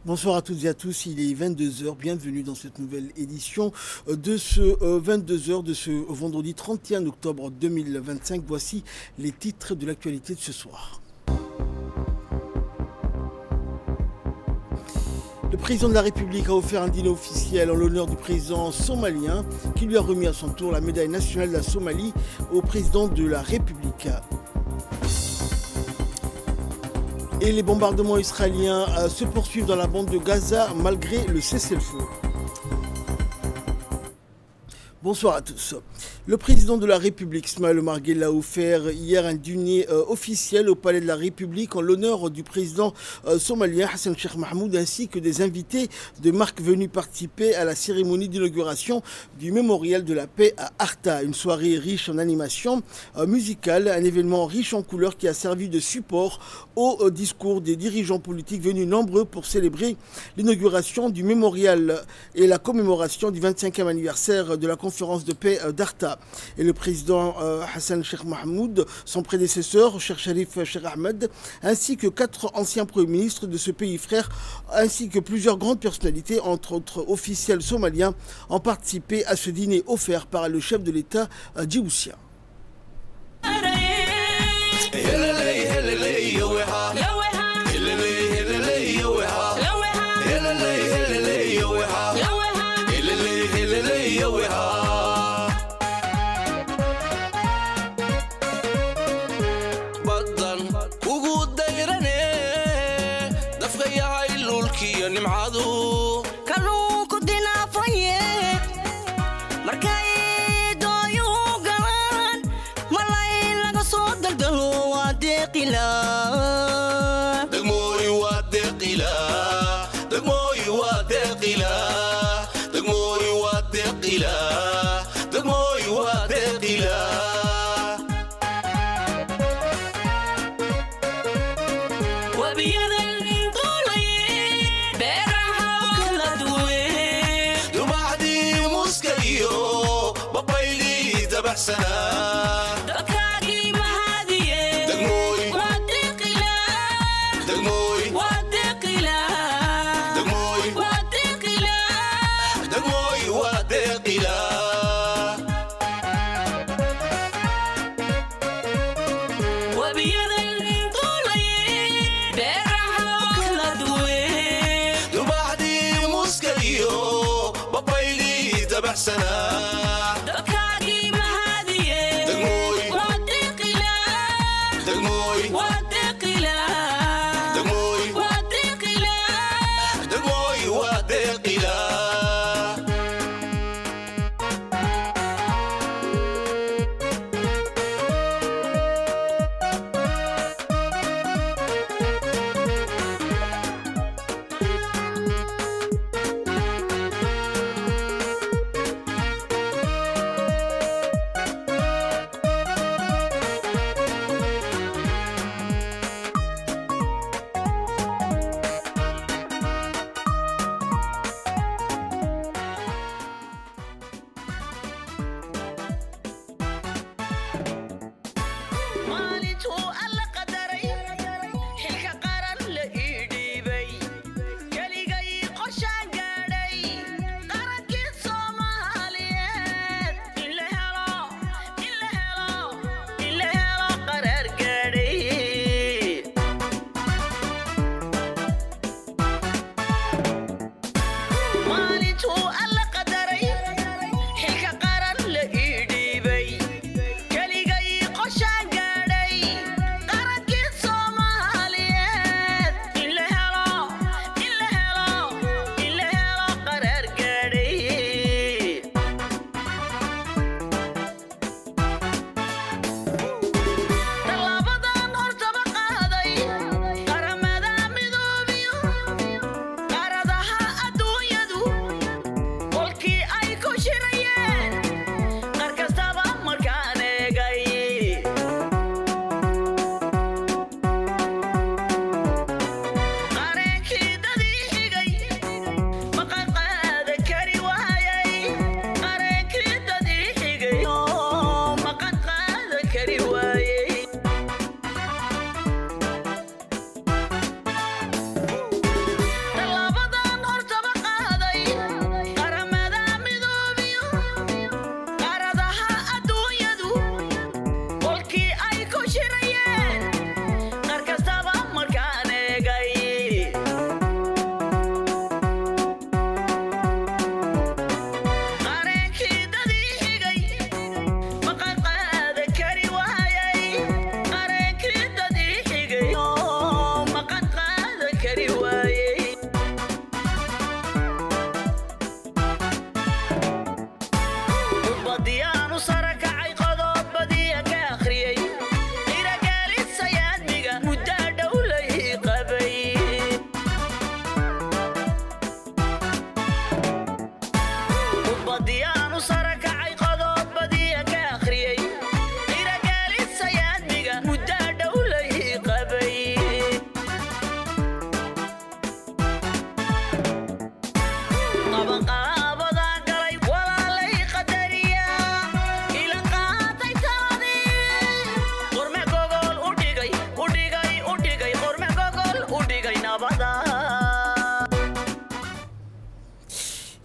Bonsoir à toutes et à tous, il est 22 heures. Bienvenue dans cette nouvelle édition de ce 22 heures de ce vendredi 31 octobre 2025. Voici les titres de l'actualité de ce soir. Le président de la République a offert un dîner officiel en l'honneur du président somalien qui lui a remis à son tour la médaille nationale de la Somalie au président de la République. Et les bombardements israéliens se poursuivent dans la bande de Gaza malgré le cessez-le-feu. Bonsoir à tous. Le président de la République, Ismaël Omar Guelleh, a offert hier un dîner officiel au Palais de la République en l'honneur du président somalien Hassan Sheikh Mahmoud ainsi que des invités de marque venus participer à la cérémonie d'inauguration du mémorial de la paix à Arta. Une soirée riche en animation musicale, un événement riche en couleurs qui a servi de support au discours des dirigeants politiques venus nombreux pour célébrer l'inauguration du mémorial et la commémoration du 25e anniversaire de la conférence de paix d'Arta. Et le président Hassan Sheikh Mahmoud, son prédécesseur, Cheikh Sharif Cheikh Ahmed, ainsi que 4 anciens premiers ministres de ce pays frère, ainsi que plusieurs grandes personnalités, entre autres officiels somaliens, ont participé à ce dîner offert par le chef de l'État djiboutien.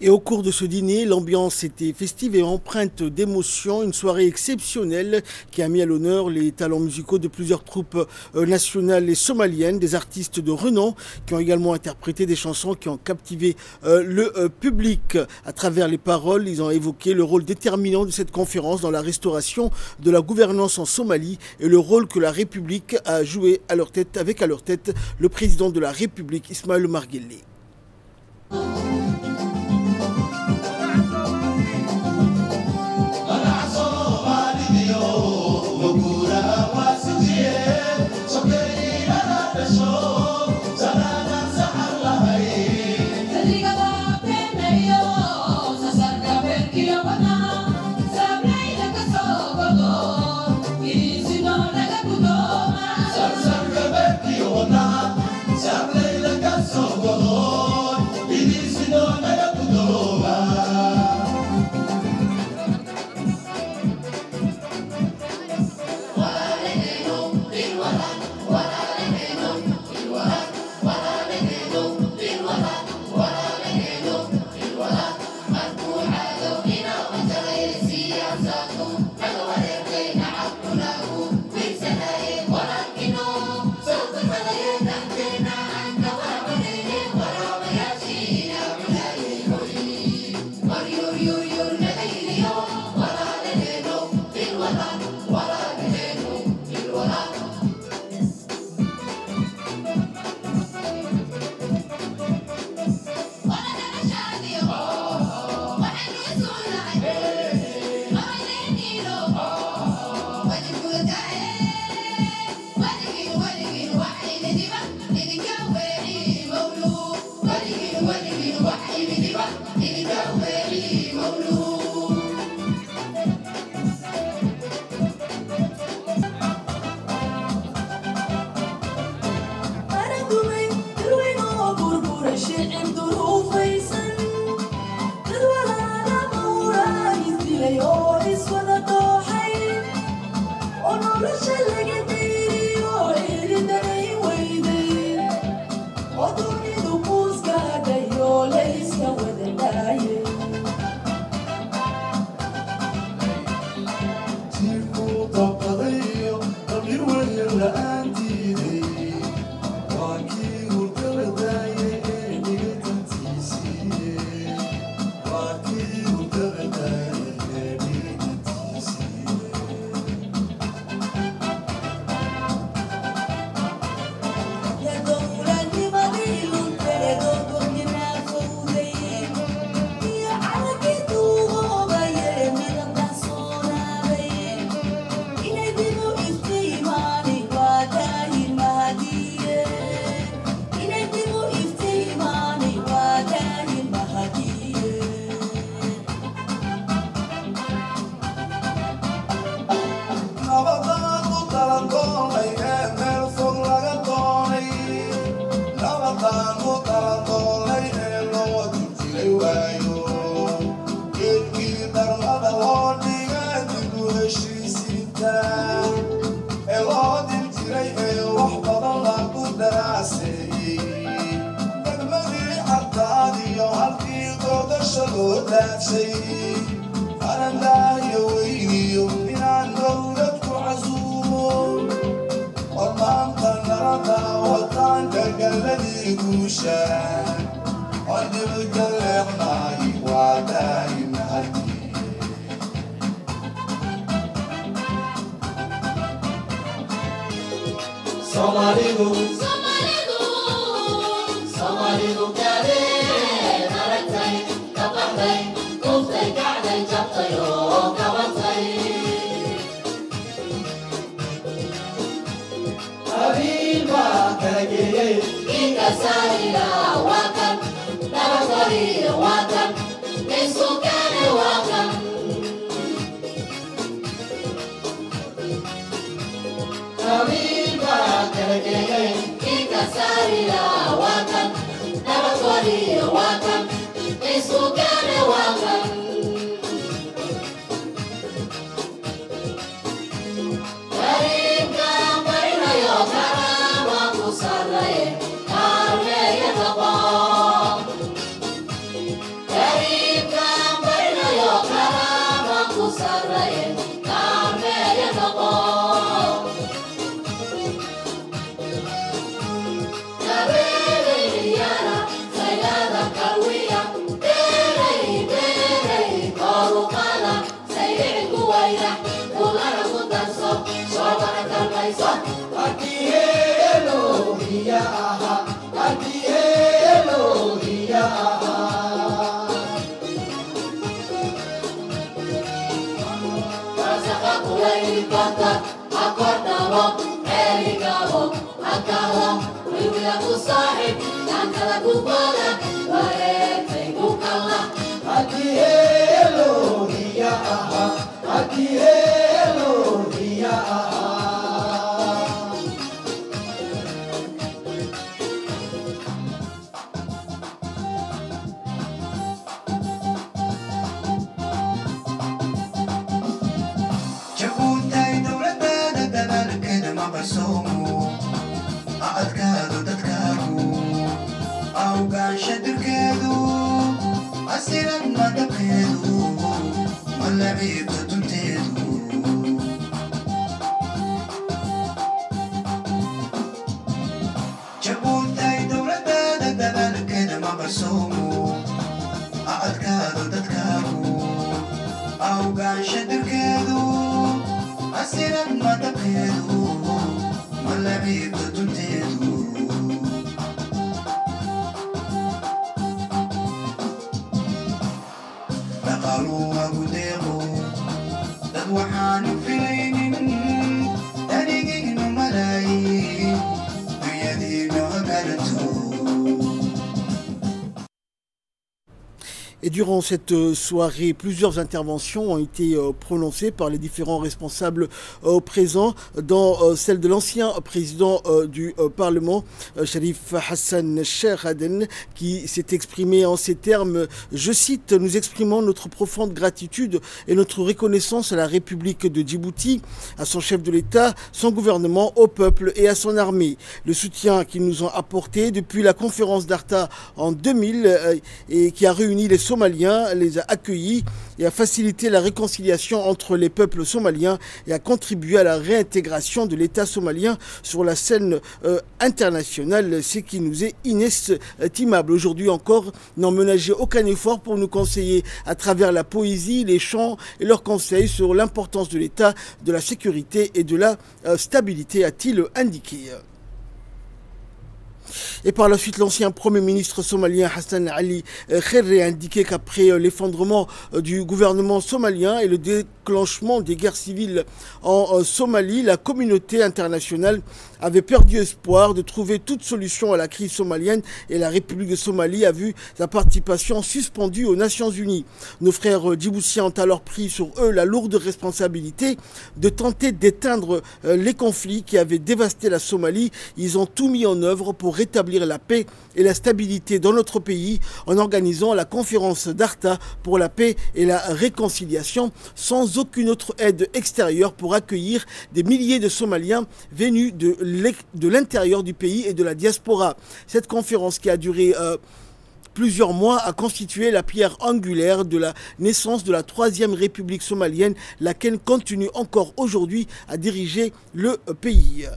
Et au cours de ce dîner, l'ambiance était festive et empreinte d'émotion. Une soirée exceptionnelle qui a mis à l'honneur les talents musicaux de plusieurs troupes nationales et somaliennes, des artistes de renom qui ont également interprété des chansons qui ont captivé le public. À travers les paroles, ils ont évoqué le rôle déterminant de cette conférence dans la restauration de la gouvernance en Somalie et le rôle que la République a joué avec à leur tête le président de la République, Ismaël Omar Guelleh. Daddy Et durant cette soirée, plusieurs interventions ont été prononcées par les différents responsables présents, dont celle de l'ancien président du Parlement, Sharif Hassan Cherhaden, qui s'est exprimé en ces termes, je cite, « Nous exprimons notre profonde gratitude et notre reconnaissance à la République de Djibouti, à son chef de l'État, son gouvernement, au peuple et à son armée. Le soutien qu'ils nous ont apporté depuis la conférence d'Arta en 2000 et qui a réuni les Somaliens, les a accueillis et a facilité la réconciliation entre les peuples somaliens et a contribué à la réintégration de l'État somalien sur la scène internationale, ce qui nous est inestimable. Aujourd'hui encore, n'ont ménagé aucun effort pour nous conseiller à travers la poésie, les chants et leurs conseils sur l'importance de l'État, de la sécurité et de la stabilité, a-t-il indiqué. Et par la suite, l'ancien Premier ministre somalien Hassan Ali Khairé a indiqué qu'après l'effondrement du gouvernement somalien et le déclenchement des guerres civiles en Somalie, la communauté internationale avait perdu espoir de trouver toute solution à la crise somalienne et la République de Somalie a vu sa participation suspendue aux Nations Unies. Nos frères djiboutiens ont alors pris sur eux la lourde responsabilité de tenter d'éteindre les conflits qui avaient dévasté la Somalie. Ils ont tout mis en œuvre pour rétablir la paix et la stabilité dans notre pays en organisant la conférence d'Arta pour la paix et la réconciliation sans aucune autre aide extérieure pour accueillir des milliers de Somaliens venus de l'intérieur du pays et de la diaspora. Cette conférence qui a duré plusieurs mois a constitué la pierre angulaire de la naissance de la Troisième République somalienne, laquelle continue encore aujourd'hui à diriger le pays.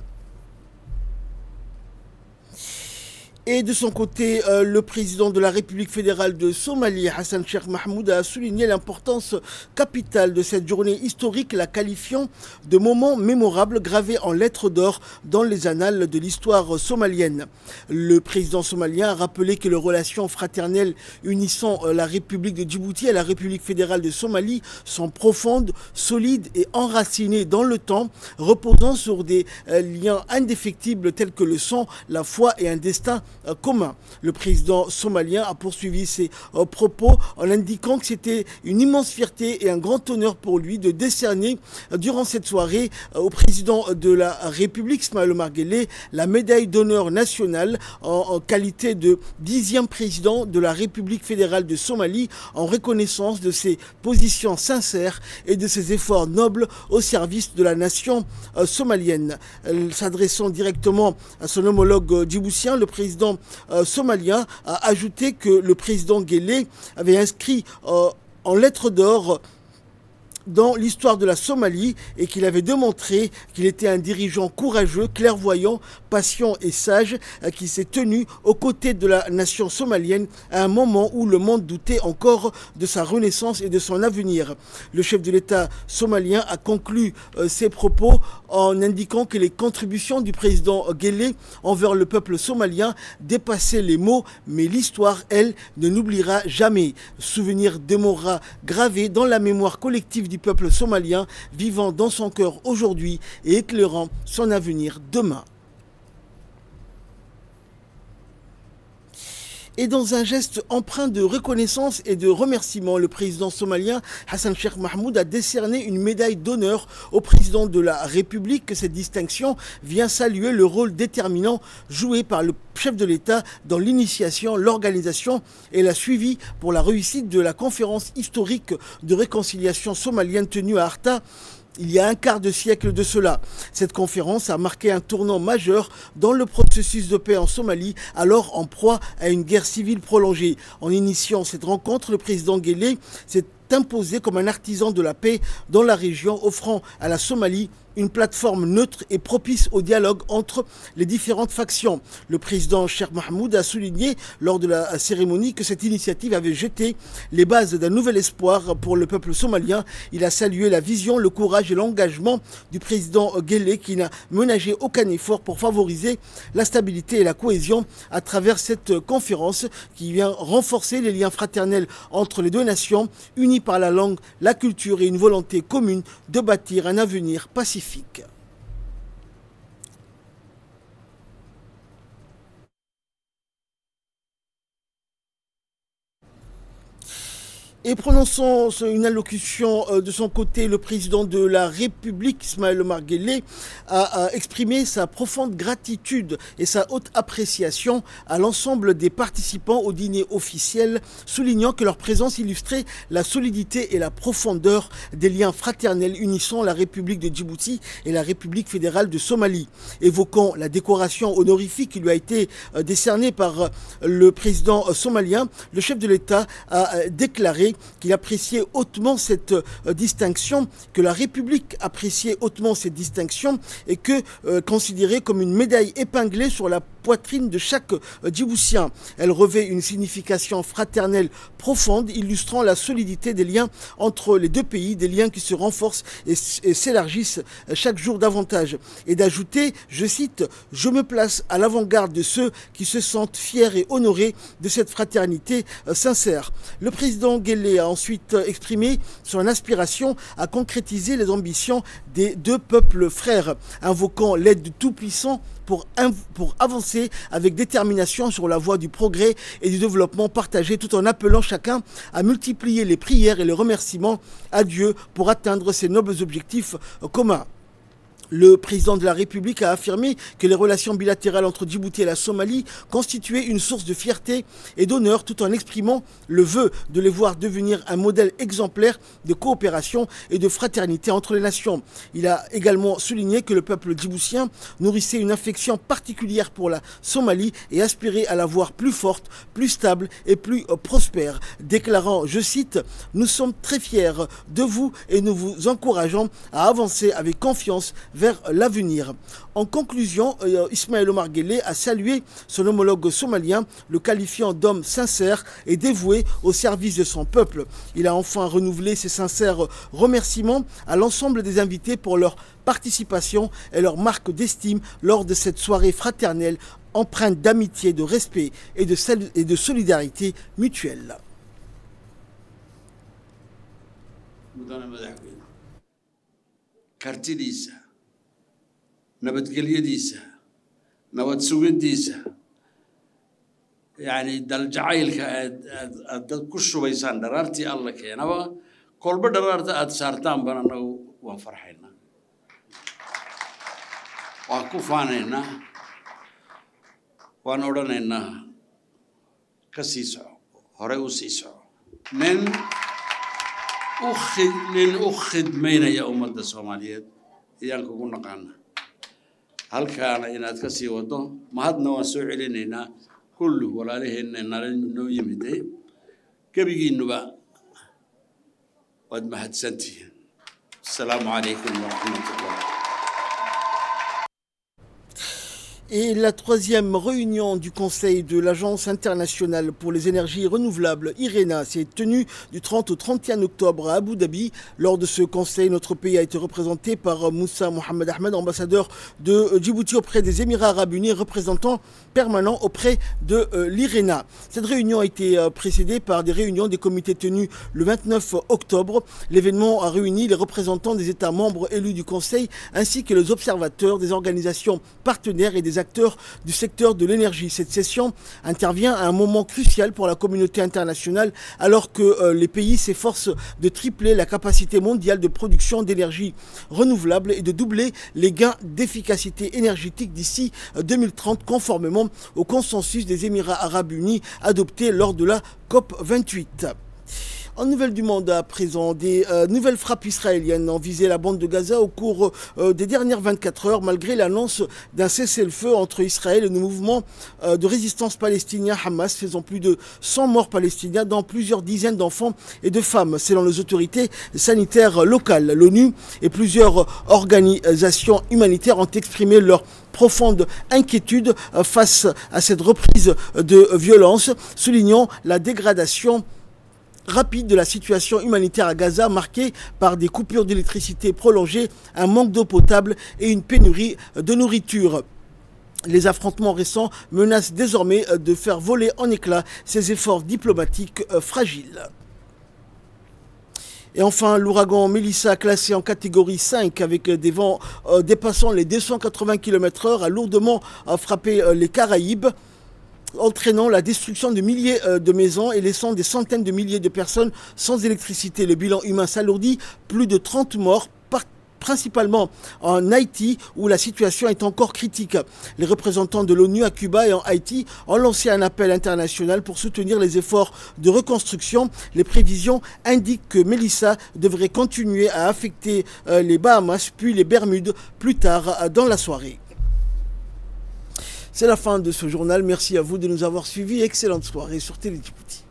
Et de son côté, le président de la République fédérale de Somalie, Hassan Sheikh Mahmoud, a souligné l'importance capitale de cette journée historique, la qualifiant de moment mémorable gravé en lettres d'or dans les annales de l'histoire somalienne. Le président somalien a rappelé que les relations fraternelles unissant la République de Djibouti et la République fédérale de Somalie sont profondes, solides et enracinées dans le temps, reposant sur des liens indéfectibles tels que le sang, la foi et un destin commun. Le président somalien a poursuivi ses propos en indiquant que c'était une immense fierté et un grand honneur pour lui de décerner durant cette soirée au président de la République, Ismaël Omar Guelleh, la médaille d'honneur nationale en qualité de 10e président de la République fédérale de Somalie en reconnaissance de ses positions sincères et de ses efforts nobles au service de la nation somalienne. S'adressant directement à son homologue djiboutien, le président somalien a ajouté que le président Guelleh avait inscrit en lettres d'or dans l'histoire de la Somalie et qu'il avait démontré qu'il était un dirigeant courageux, clairvoyant, patient et sage qui s'est tenu aux côtés de la nation somalienne à un moment où le monde doutait encore de sa renaissance et de son avenir. Le chef de l'État somalien a conclu ses propos en indiquant que les contributions du président Guelleh envers le peuple somalien dépassaient les mots, mais l'histoire, elle, ne n'oubliera jamais. Souvenir demeurera gravé dans la mémoire collective du du peuple somalien vivant dans son cœur aujourd'hui et éclairant son avenir demain. Et dans un geste empreint de reconnaissance et de remerciement, le président somalien Hassan Sheikh Mahmoud a décerné une médaille d'honneur au président de la République. Cette distinction vient saluer le rôle déterminant joué par le chef de l'État dans l'initiation, l'organisation et la suivi pour la réussite de la conférence historique de réconciliation somalienne tenue à Arta il y a un quart de siècle de cela. Cette conférence a marqué un tournant majeur dans le processus de paix en Somalie, alors en proie à une guerre civile prolongée. En initiant cette rencontre, le président Guelleh s'est imposé comme un artisan de la paix dans la région, offrant à la Somalie une plateforme neutre et propice au dialogue entre les différentes factions. Le président Sheikh Mahmoud a souligné lors de la cérémonie que cette initiative avait jeté les bases d'un nouvel espoir pour le peuple somalien. Il a salué la vision, le courage et l'engagement du président Guelleh qui n'a ménagé aucun effort pour favoriser la stabilité et la cohésion à travers cette conférence qui vient renforcer les liens fraternels entre les deux nations, unies par la langue, la culture et une volonté commune de bâtir un avenir pacifique. Et prononçant une allocution de son côté, le président de la République, Ismaël Omar Guelleh, a exprimé sa profonde gratitude et sa haute appréciation à l'ensemble des participants au dîner officiel, soulignant que leur présence illustrait la solidité et la profondeur des liens fraternels unissant la République de Djibouti et la République fédérale de Somalie. Évoquant la décoration honorifique qui lui a été décernée par le président somalien, le chef de l'État a déclaré qu'il appréciait hautement cette distinction, que la République appréciait hautement cette distinction et que considérée comme une médaille épinglée sur la poitrine de chaque Djiboutien. Elle revêt une signification fraternelle profonde, illustrant la solidité des liens entre les deux pays, des liens qui se renforcent et s'élargissent chaque jour davantage. Et d'ajouter, je cite, « Je me place à l'avant-garde de ceux qui se sentent fiers et honorés de cette fraternité sincère ». Le président Guelleh a ensuite exprimé son aspiration à concrétiser les ambitions des deux peuples frères, invoquant l'aide du Tout-Puissant pour avancer avec détermination sur la voie du progrès et du développement partagé, tout en appelant chacun à multiplier les prières et les remerciements à Dieu pour atteindre ces nobles objectifs communs. Le président de la République a affirmé que les relations bilatérales entre Djibouti et la Somalie constituaient une source de fierté et d'honneur, tout en exprimant le vœu de les voir devenir un modèle exemplaire de coopération et de fraternité entre les nations. Il a également souligné que le peuple djiboutien nourrissait une affection particulière pour la Somalie et aspirait à la voir plus forte, plus stable et plus prospère, déclarant, je cite, « Nous sommes très fiers de vous et nous vous encourageons à avancer avec confiance vers l'avenir ». En conclusion, Ismaël Omar Guelleh a salué son homologue somalien, le qualifiant d'homme sincère et dévoué au service de son peuple. Il a enfin renouvelé ses sincères remerciements à l'ensemble des invités pour leur participation et leur marque d'estime lors de cette soirée fraternelle empreinte d'amitié, de respect et de solidarité mutuelle. nabadgelyadiisa nabad sugidiisa yani dal jacaylka aad dad ku shubaysaan dharaartii alla keenaba kolba dharaarta aad saartaan baan anagu waan farxaynaa waan ku faanaynaa waan odhanaynaa ka sii soco horey u sii soco nin u khidmaynaya ummadda Soomaaliyeed ayaan kugu naqaana halkaana inaad ka sii wado mahadna waan soo celinaynaa kullu walaalaheenna noo yimiday gabigiinuba waad mahadsantihiin. Assalaamu calaykum waraxmatullaah. Et la troisième réunion du Conseil de l'Agence internationale pour les énergies renouvelables, IRENA, s'est tenue du 30 au 31 octobre à Abu Dhabi. Lors de ce conseil, notre pays a été représenté par Moussa Mohamed Ahmed, ambassadeur de Djibouti auprès des Émirats arabes unis, représentant permanent auprès de l'IRENA. Cette réunion a été précédée par des réunions des comités tenus le 29 octobre. L'événement a réuni les représentants des États membres élus du Conseil ainsi que les observateurs des organisations partenaires et des acteurs du secteur de l'énergie. Cette session intervient à un moment crucial pour la communauté internationale alors que les pays s'efforcent de tripler la capacité mondiale de production d'énergie renouvelable et de doubler les gains d'efficacité énergétique d'ici 2030 conformément au consensus des Émirats arabes unis adopté lors de la COP28. En nouvelle du monde à présent, des nouvelles frappes israéliennes ont visé la bande de Gaza au cours des dernières 24 heures, malgré l'annonce d'un cessez-le-feu entre Israël et le mouvement de résistance palestinien Hamas, faisant plus de 100 morts palestiniens, dont plusieurs dizaines d'enfants et de femmes, selon les autorités sanitaires locales. L'ONU et plusieurs organisations humanitaires ont exprimé leur profonde inquiétude face à cette reprise de violence, soulignant la dégradation rapide de la situation humanitaire à Gaza, marquée par des coupures d'électricité prolongées, un manque d'eau potable et une pénurie de nourriture. Les affrontements récents menacent désormais de faire voler en éclats ces efforts diplomatiques fragiles. Et enfin, l'ouragan Melissa, classé en catégorie 5 avec des vents dépassant les 280 km/h, a lourdement frappé les Caraïbes, entraînant la destruction de milliers de maisons et laissant des centaines de milliers de personnes sans électricité. Le bilan humain s'alourdit, plus de 30 morts, principalement en Haïti où la situation est encore critique. Les représentants de l'ONU à Cuba et en Haïti ont lancé un appel international pour soutenir les efforts de reconstruction. Les prévisions indiquent que Melissa devrait continuer à affecter les Bahamas puis les Bermudes plus tard dans la soirée. C'est la fin de ce journal. Merci à vous de nous avoir suivis. Excellente soirée sur Télé Djibouti.